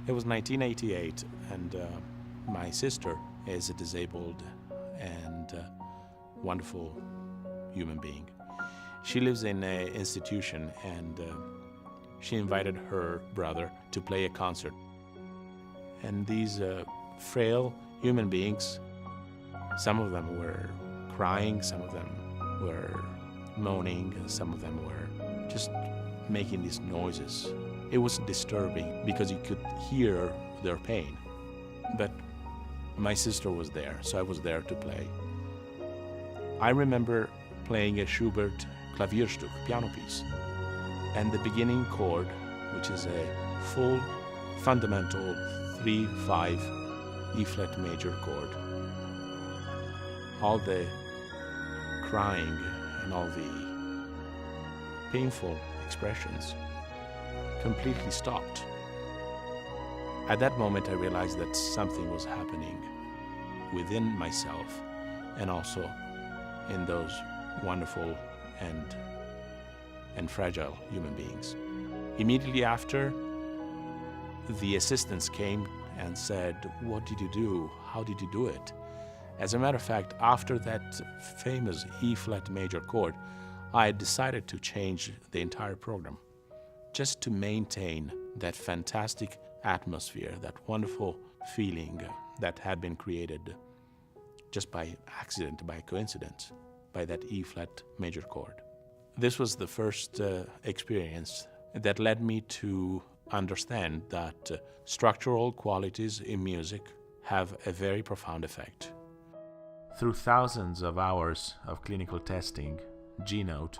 It was 1988, and my sister is a disabled and wonderful human being. She lives in an institution, and she invited her brother to play a concert. And these frail human beings, some of them were crying, some of them were moaning, and some of them were just making these noises. It was disturbing because you could hear their pain. But my sister was there, so I was there to play. I remember playing a Schubert Klavierstück piano piece, and the beginning chord, which is a full fundamental 3/5 E flat major chord. All the crying and all the painful expressions completely stopped. At that moment, I realized that something was happening within myself and also in those wonderful and fragile human beings. Immediately after, the assistants came and said, "What did you do? How did you do it?" As a matter of fact, after that famous E flat major chord, I decided to change the entire program just to maintain that fantastic atmosphere, that wonderful feeling that had been created just by accident, by coincidence, by that E flat major chord. This was the first experience that led me to understand that structural qualities in music have a very profound effect. Through thousands of hours of clinical testing, G-Note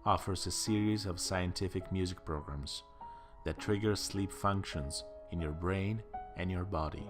offers a series of scientific music programs that trigger sleep functions in your brain and your body.